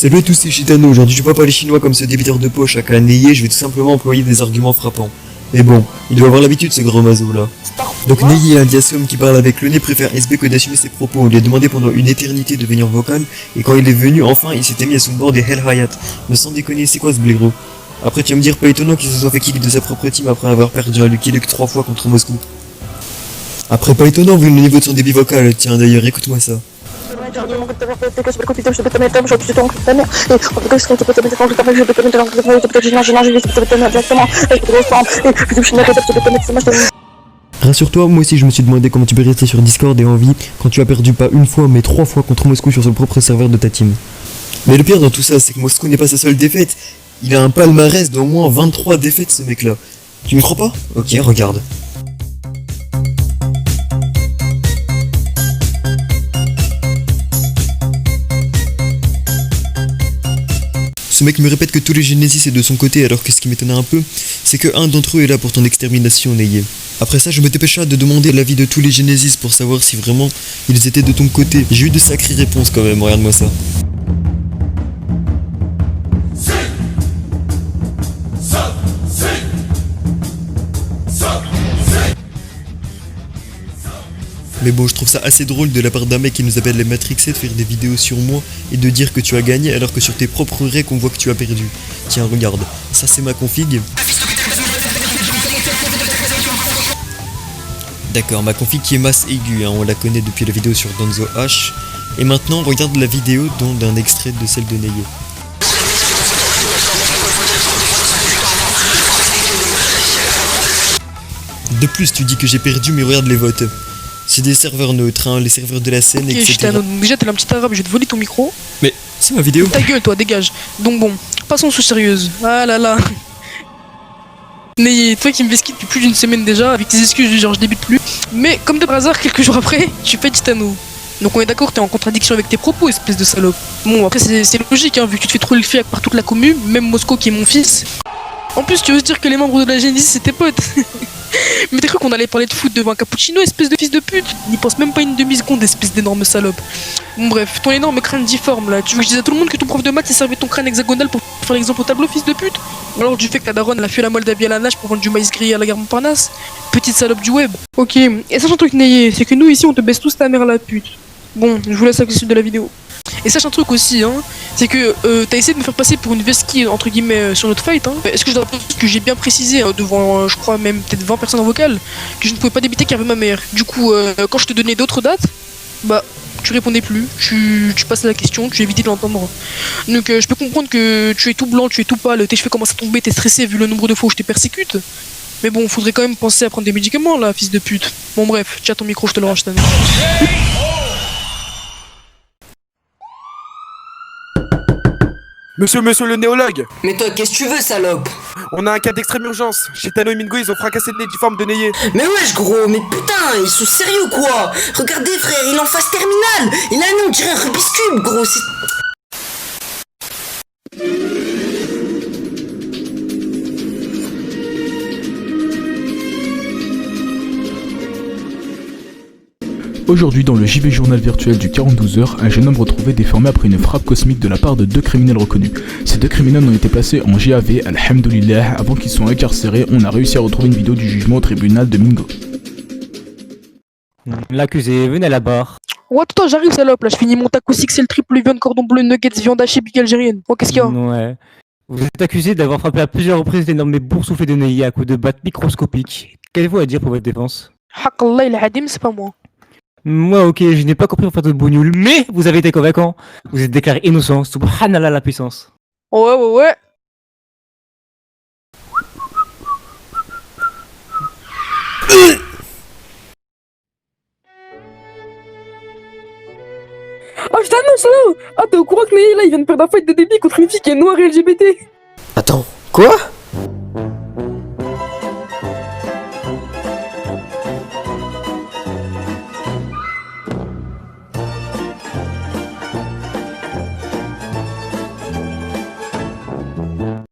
Salut à tous, c'est Chitano. Aujourd'hui, je vais pas parler chinois comme ce débiteur de poche à Kaneye, je vais tout simplement employer des arguments frappants. Mais bon, il doit avoir l'habitude ce gros mazo là. Donc Neye, un diasome qui parle avec le nez, préfère SB que d'assumer ses propos. On lui a demandé pendant une éternité de venir vocal, et quand il est venu, enfin, il s'était mis à son bord des Hell Hayat. Mais sans déconner, c'est quoi ce blaireau? Après, tu vas me dire, pas étonnant qu'il se soit fait kick de sa propre team après avoir perdu un Lucky Luke 3 fois contre Moscou. Après, pas étonnant vu le niveau de son débit vocal. Tiens, d'ailleurs, écoute-moi ça. Rassure-toi, moi aussi je me suis demandé comment tu peux rester sur Discord et en vie quand tu as perdu pas une fois mais 3 fois contre Moscou sur son propre serveur de ta team. Mais le pire dans tout ça, c'est que Moscou n'est pas sa seule défaite. Il a un palmarès d'au moins 23 défaites ce mec là. Tu me crois pas? Ok, regarde. Ce mec me répète que tous les Genesis est de son côté, alors que ce qui m'étonnait un peu, c'est que un d'entre eux est là pour ton extermination, Neye. Après ça, je me dépêcha de demander l'avis de tous les Genesis pour savoir si vraiment ils étaient de ton côté. J'ai eu de sacrées réponses quand même, regarde-moi ça. Mais bon, je trouve ça assez drôle de la part d'un mec qui nous appelle les Matrixés de faire des vidéos sur moi et de dire que tu as gagné alors que sur tes propres raids on voit que tu as perdu. Tiens, regarde, ça c'est ma config. D'accord, ma config qui est masse aiguë, hein, on la connaît depuis la vidéo sur Donzo H. Et maintenant, regarde la vidéo dont d'un extrait de celle de Neye. De plus, tu dis que j'ai perdu, mais regarde les votes. C'est des serveurs neutres, hein, les serveurs de la scène, Ok, etc. déjà t'es un petit arabe, je vais te voler ton micro. Mais c'est ma vidéo. Ta gueule toi, dégage. Donc bon, passons sous sérieuse. Ah là là. Neye, toi qui me vesquille depuis plus d'une semaine déjà, avec tes excuses du genre je débute plus. Mais comme de par hasard, quelques jours après, tu fais Titano. Donc on est d'accord, t'es en contradiction avec tes propos, espèce de salope. Bon, après c'est logique, hein, vu que tu te fais trop le fiac par toute la commune, même Moscou qui est mon fils. En plus, tu oses dire que les membres de la Genesis c'est tes potes. Mais t'as cru qu'on allait parler de foot devant un cappuccino, espèce de fils de pute? N'y pense même pas une demi-seconde, espèce d'énorme salope. Bon bref, ton énorme crâne difforme là, tu veux que je dise à tout le monde que ton prof de maths s'est servi ton crâne hexagonal pour faire l'exemple au tableau, fils de pute? Alors du fait que ta daronne elle a fait la Moldavie à la nage pour vendre du maïs grillé à la gare Montparnasse? Petite salope du web. Ok, et sache un truc Neye, c'est que nous ici on te baisse tous ta mère la pute. Bon, je vous laisse avec la suite de la vidéo. Et sache un truc aussi, hein, c'est que t'as essayé de me faire passer pour une vesquille entre guillemets sur notre fight, hein. Est-ce que je dois dire que j'ai bien précisé devant, je crois même peut-être 20 personnes en vocal, que je ne pouvais pas débiter qu'avec ma mère. Du coup, quand je te donnais d'autres dates, bah tu répondais plus, tu passais la question, tu évitais de l'entendre. Donc je peux comprendre que tu es tout blanc, tu es tout pâle, tes cheveux commencent à tomber, t'es stressé vu le nombre de fois où je te persécute. Mais bon, faudrait quand même penser à prendre des médicaments là, fils de pute. Bon bref, tiens ton micro, je te le range cette année. Monsieur le néologue! Mais toi, qu'est-ce que tu veux, salope? On a un cas d'extrême urgence. Chez Tano et Mingo, ils ont fracassé le nez difforme de Neye. Mais wesh, gros, mais putain, ils sont sérieux quoi? Regardez, frère, il est en phase terminale. Il a un nom, on dirait un Rubik's Cube, gros. Aujourd'hui, dans le JV journal virtuel du 42 heures, un jeune homme retrouvé déformé après une frappe cosmique de la part de 2 criminels reconnus. Ces 2 criminels ont été placés en GAV, alhamdoulilah, avant qu'ils soient incarcérés. On a réussi à retrouver une vidéo du jugement au tribunal de Mingo. L'accusé, venez à la barre. Ouais, toi j'arrive salope, là je finis mon taco XL triple viande cordon bleu nuggets viande hachée big algérienne. Oh qu'est-ce qu'il y a? Ouais. Vous êtes accusé d'avoir frappé à plusieurs reprises d'énormes boursouflés de Neye à coups de batte microscopiques. Qu'avez-vous à dire pour votre défense? Hakallah il hadim, c'est pas moi. Moi, ok, je n'ai pas compris en fait de bougnoule, mais vous avez été convaincant. Vous êtes déclaré innocent. Subhanallah la puissance. Ouais. Oh putain non, salaud! Ah t'es au courant que Neye là il vient de perdre un fight de débit contre une fille qui est noire et LGBT? Attends, quoi?